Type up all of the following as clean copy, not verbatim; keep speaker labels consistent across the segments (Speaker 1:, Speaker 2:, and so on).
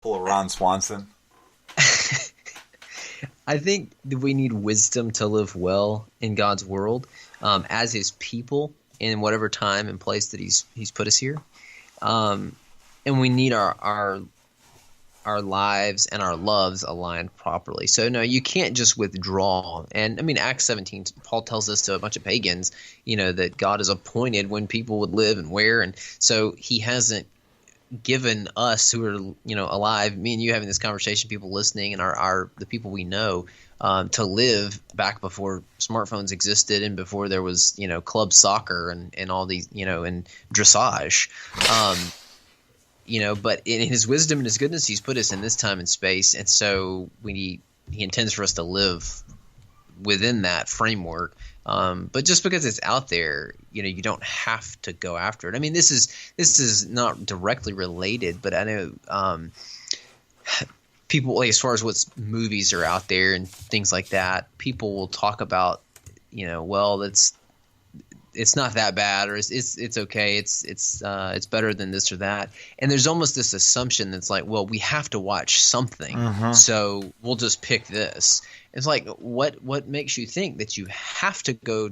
Speaker 1: Full of Ron Swanson.
Speaker 2: I think that we need wisdom to live well in God's world, as His people in whatever time and place that He's put us here, and we need our lives and our loves aligned properly. So no, you can't just withdraw. And I mean, Acts 17, Paul tells this to a bunch of pagans, that God is appointed when people would live and where, and so He hasn't given us who are alive, me and you having this conversation, people listening, and our the people we know, to live back before smartphones existed and before there was club soccer and all these and dressage, but in His wisdom and His goodness, He's put us in this time and space, and so He intends for us to live within that framework. But just because it's out there, you don't have to go after it. I mean, this is not directly related, but I know people, like, as far as what movies are out there and things like that, people will talk about, well, it's not that bad, or it's okay, it's better than this or that, and there's almost this assumption that's like, well, we have to watch something, so we'll just pick this. It's like, what makes you think that you have to go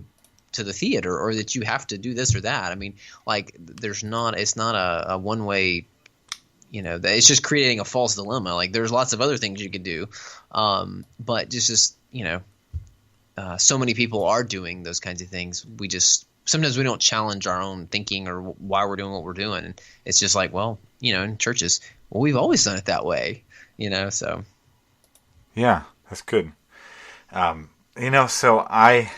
Speaker 2: to the theater or that you have to do this or that? I mean, like, it's not a one way. It's just creating a false dilemma. Like, there's lots of other things you could do, but so many people are doing those kinds of things. Sometimes we don't challenge our own thinking or why we're doing what we're doing. It's just like, well, in churches, well, we've always done it that way, so.
Speaker 1: Yeah, that's good. So I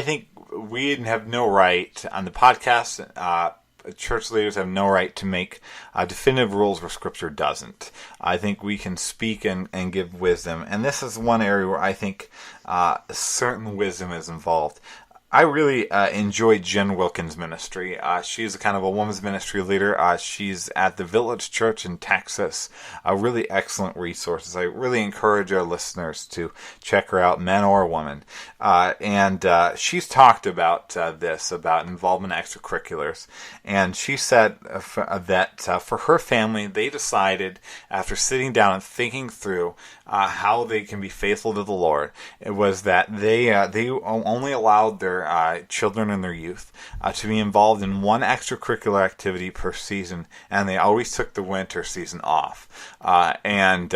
Speaker 1: think we have no right on the podcast. Church leaders have no right to make definitive rules where Scripture doesn't. I think we can speak and give wisdom, and this is one area where I think certain wisdom is involved. I really enjoy Jen Wilkins' ministry. She's a kind of a women's ministry leader. She's at the Village Church in Texas. Really excellent resources. I really encourage our listeners to check her out, men or women. And she's talked about this, about involvement in extracurriculars. And she said that for her family, they decided, after sitting down and thinking through how they can be faithful to the Lord, it was that they only allowed their children and their youth to be involved in one extracurricular activity per season, and they always took the winter season off. And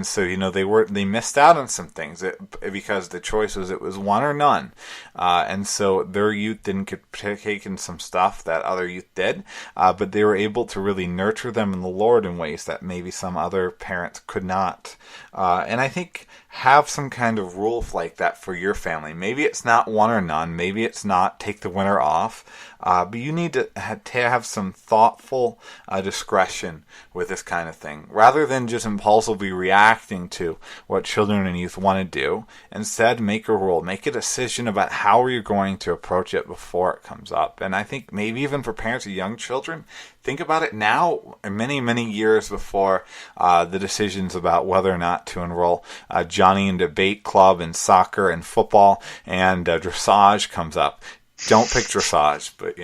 Speaker 1: so they missed out on some things because the choice was, it was one or none. And so their youth didn't get partake in some stuff that other youth did, but they were able to really nurture them in the Lord in ways that maybe some other parents could not. And I think have some kind of rule like that for your family. Maybe it's not one or none. Maybe it's not take the winter off. But you need to have some thoughtful discretion with this kind of thing. Rather than just impulsively reacting to what children and youth want to do, instead make a rule. Make a decision about how you're going to approach it before it comes up. And I think maybe even for parents of young children, think about it now, many, many years before the decisions about whether or not to enroll Johnny in debate club and soccer and football and dressage comes up. Don't pick dressage, but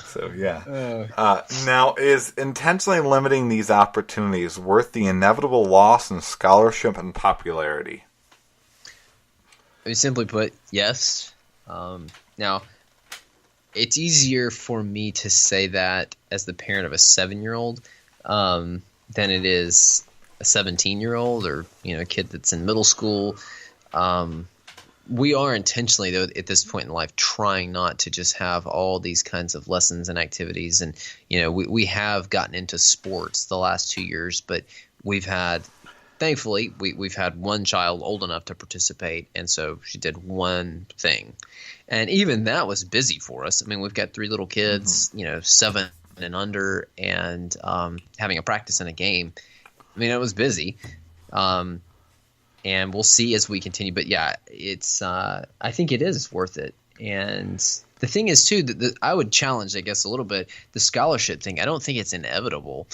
Speaker 1: So, yeah. Now, is intentionally limiting these opportunities worth the inevitable loss in scholarship and popularity?
Speaker 2: Simply put, yes. Now, it's easier for me to say that as the parent of a 7-year-old than it is a 17-year-old or a kid that's in middle school. We are intentionally, though, at this point in life, trying not to just have all these kinds of lessons and activities. And we have gotten into sports the last 2 years, but thankfully we've had one child old enough to participate, and so she did one thing, and even that was busy for us. I mean, we've got 3 little kids, 7 and under, and having a practice and a game. I mean, it was busy. And we'll see as we continue. But yeah, it's I think it is worth it. And the thing is, too, that I would challenge, I guess, a little bit the scholarship thing. I don't think it's inevitable.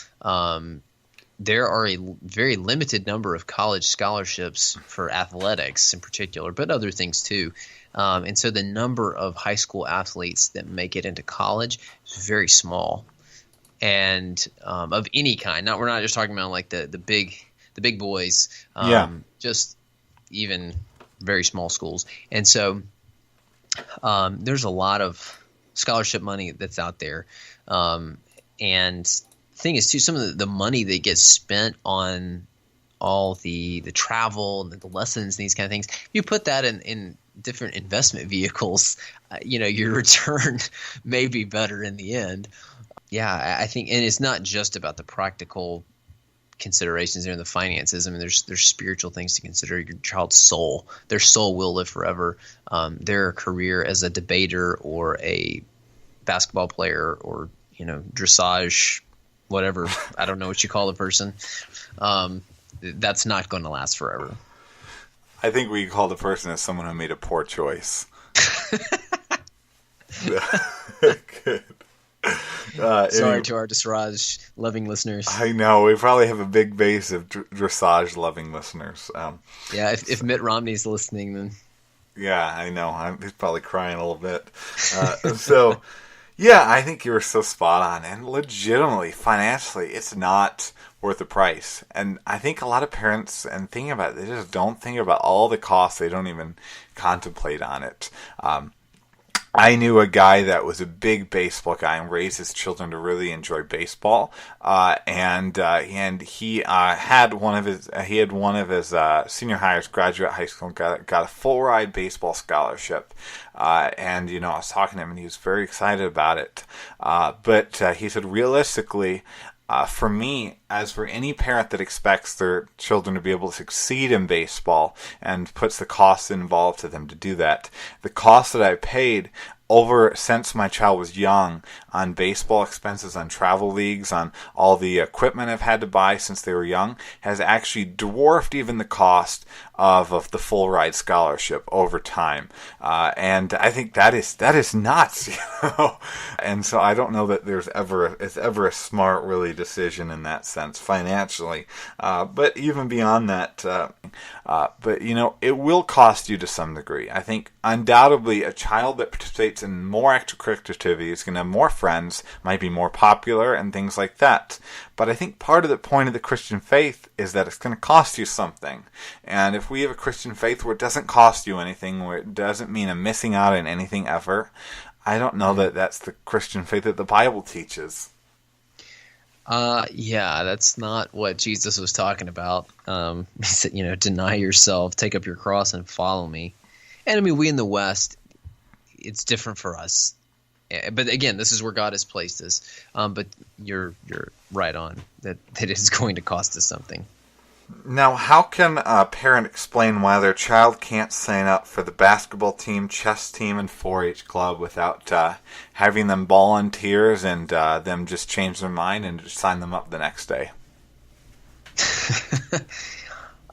Speaker 2: There are a very limited number of college scholarships for athletics in particular, but other things too. And so the number of high school athletes that make it into college is very small. and of any kind. We're not just talking about like the big boys. Just even very small schools. And so there's a lot of scholarship money that's out there. And the thing is, too, some of the money that gets spent on all the travel and the lessons and these kind of things, you put that in different investment vehicles, your return may be better in the end. Yeah, I think, and it's not just about the practical considerations there in the finances. I mean, there's spiritual things to consider. Your child's soul, their soul will live forever. Their career as a debater or a basketball player or dressage, whatever, I don't know what you call the person. That's not going to last forever.
Speaker 1: I think we call the person as someone who made a poor choice. Good.
Speaker 2: Sorry to our dressage-loving listeners.
Speaker 1: I know. We probably have a big base of dressage-loving listeners.
Speaker 2: Yeah, if Mitt Romney's listening, then...
Speaker 1: Yeah, I know. He's probably crying a little bit. So, yeah, I think you were so spot on. And legitimately, financially, it's not worth the price. And I think a lot of parents, and thinking about it, they just don't think about all the costs. They don't even contemplate on it. I knew a guy that was a big baseball guy and raised his children to really enjoy baseball. And he had one of his senior hires graduate high school and got a full ride baseball scholarship. And I was talking to him and he was very excited about it. But he said, realistically, for me, as for any parent that expects their children to be able to succeed in baseball and puts the costs involved to them to do that, the cost that I paid over since my child was young on baseball expenses, on travel leagues, on all the equipment I've had to buy since they were young, has actually dwarfed even the cost of the full ride scholarship over time. And I think that is nuts, And so I don't know that it's ever a smart really decision in that sense financially. But even beyond that, it will cost you to some degree. I think undoubtedly a child that participates in more extracurricular activities is going to have more friends, might be more popular, and things like that. But I think part of the point of the Christian faith is that it's going to cost you something. And if we have a Christian faith where it doesn't cost you anything, where it doesn't mean a missing out on anything ever, I don't know that that's the Christian faith that the Bible teaches.
Speaker 2: Yeah, that's not what Jesus was talking about. He said, deny yourself, take up your cross, and follow me. And I mean, we in the West, it's different for us. But again, this is where God has placed us. But you're right on that it is going to cost us something.
Speaker 1: Now, how can a parent explain why their child can't sign up for the basketball team, chess team, and 4-H club without having them volunteers and them just change their mind and just sign them up the next day?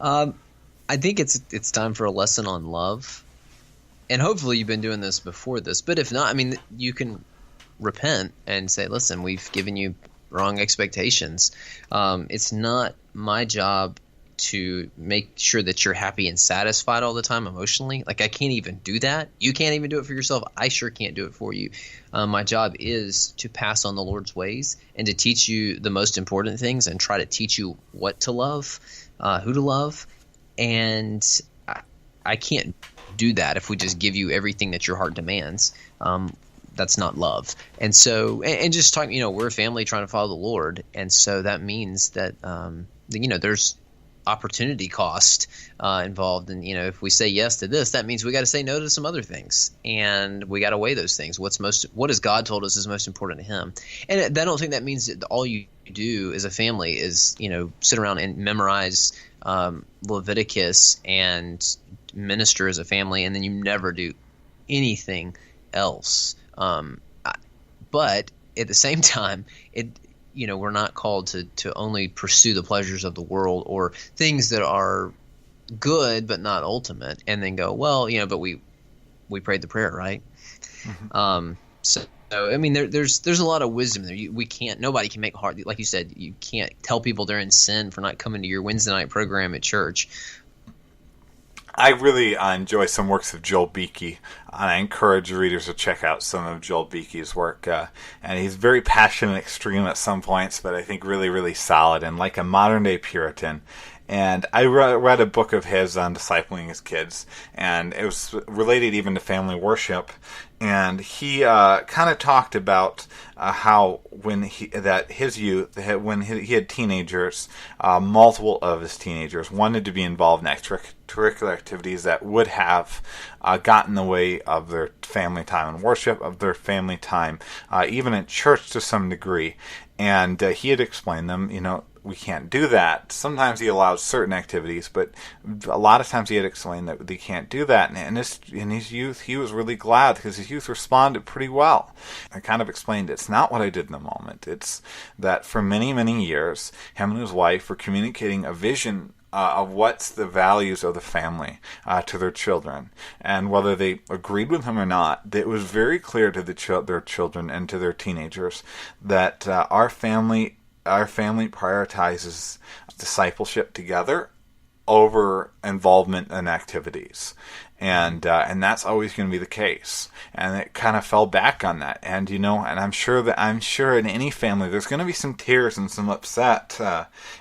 Speaker 2: I think it's time for a lesson on love. And hopefully you've been doing this before this. But if not, I mean, you can repent and say, listen, we've given you wrong expectations. It's not my job to make sure that you're happy and satisfied all the time emotionally. Like, I can't even do that. You can't even do it for yourself. I sure can't do it for you. My job is to pass on the Lord's ways and to teach you the most important things and try to teach you what to love, who to love. And I can't do that if we just give you everything that your heart demands. That's not love. And so, and just talking, we're a family trying to follow the Lord. And so that means that, there's opportunity cost involved. And, if we say yes to this, that means we got to say no to some other things. And we got to weigh those things. What has God told us is most important to him? And I don't think that means that all you do as a family is, sit around and memorize Leviticus and minister as a family, and then you never do anything else. But at the same time, we're not called to only pursue the pleasures of the world or things that are good but not ultimate, and then go, well, but we prayed the prayer, right? Mm-hmm. So I mean, there's a lot of wisdom there. Nobody can make hard, like you said, you can't tell people they're in sin for not coming to your Wednesday night program at church.
Speaker 1: I really enjoy some works of Joel Beakey. I encourage readers to check out some of Joel Beeke's work. And he's very passionate and extreme at some points, but I think really, really solid and like a modern-day Puritan. And I read a book of his on discipling his kids, and it was related even to family worship. And he kind of talked about how when he had teenagers, multiple of his teenagers wanted to be involved in extracurricular activities that would have gotten in the way of their family time in worship, of their family time, even in church to some degree. And he had explained them, we can't do that. Sometimes he allowed certain activities, but a lot of times he had explained that they can't do that. And in his youth, he was really glad because his youth responded pretty well. I kind of explained it's not what I did in the moment. It's that for many, many years, him and his wife were communicating a vision of what's the values of the family to their children. And whether they agreed with him or not, it was very clear to their children and to their teenagers that our family prioritizes discipleship together over involvement in activities. And that's always going to be the case. And it kind of fell back on that. And and I'm sure in any family there's going to be some tears and some upset.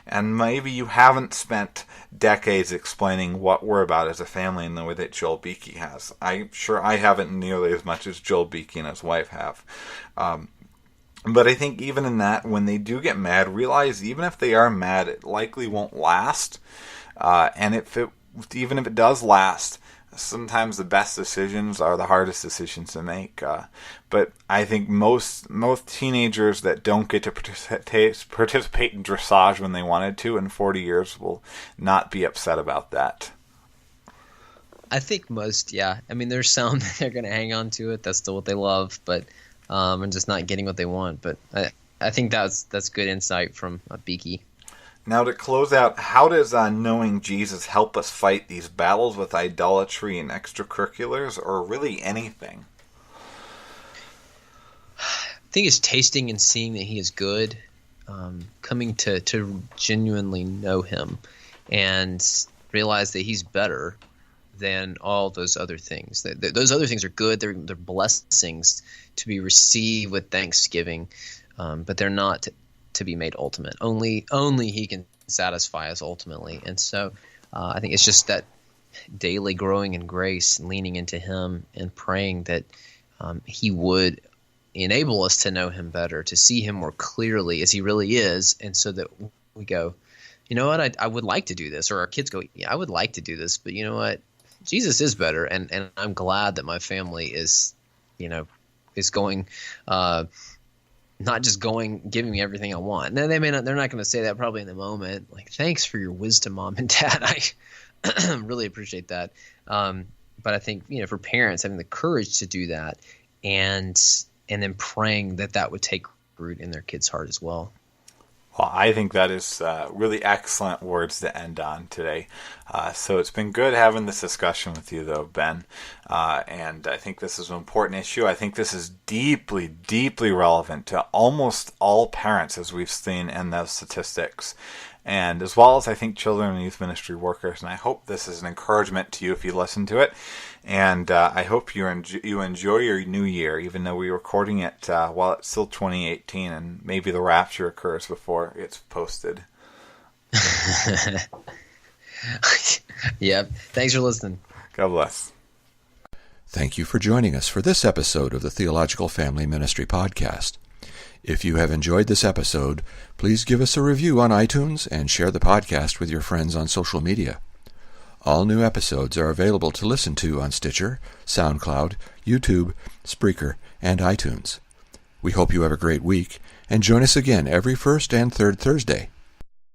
Speaker 1: And maybe you haven't spent decades explaining what we're about as a family in the way that Joel Beeke has. I'm sure I haven't nearly as much as Joel Beeke and his wife have. But I think even in that, when they do get mad, realize even if they are mad, it likely won't last. And even if it does last, sometimes the best decisions are the hardest decisions to make. But I think most teenagers that don't get to participate in dressage when they wanted to in 40 years will not be upset about that.
Speaker 2: I think most, yeah. I mean, there's some that they're going to hang on to it. That's still what they love, but and just not getting what they want. But I think that's good insight from Beeke.
Speaker 1: Now to close out, how does knowing Jesus help us fight these battles with idolatry and extracurriculars, or really anything?
Speaker 2: I think it's tasting and seeing that he is good, coming to genuinely know him and realize that he's better than all those other things. Those other things are good. They're blessings to be received with thanksgiving, but they're not to be made ultimate. Only he can satisfy us ultimately. And so I think it's just that daily growing in grace, leaning into him and praying that he would enable us to know him better, to see him more clearly as he really is, and so that we go, you know what, I would like to do this, or our kids go, yeah, I would like to do this, but you know what, Jesus is better, and I'm glad that my family is going, not just giving me everything I want. Now they're not going to say that probably in the moment, like, thanks for your wisdom, Mom and Dad. I really appreciate that. But I think, for parents having the courage to do that and then praying that would take root in their kids' heart as well.
Speaker 1: Well, I think that is really excellent words to end on today. So it's been good having this discussion with you, though, Ben. And I think this is an important issue. I think this is deeply, deeply relevant to almost all parents, as we've seen in those statistics. And as well as, I think, children and youth ministry workers. And I hope this is an encouragement to you if you listen to it. And I hope you enjoy your new year, even though we're recording it while it's still 2018, and maybe the rapture occurs before it's posted.
Speaker 2: Yep. Thanks for listening.
Speaker 1: God bless.
Speaker 3: Thank you for joining us for this episode of the Theological Family Ministry Podcast. If you have enjoyed this episode, please give us a review on iTunes and share the podcast with your friends on social media. All new episodes are available to listen to on Stitcher, SoundCloud, YouTube, Spreaker, and iTunes. We hope you have a great week, and join us again every first and third Thursday.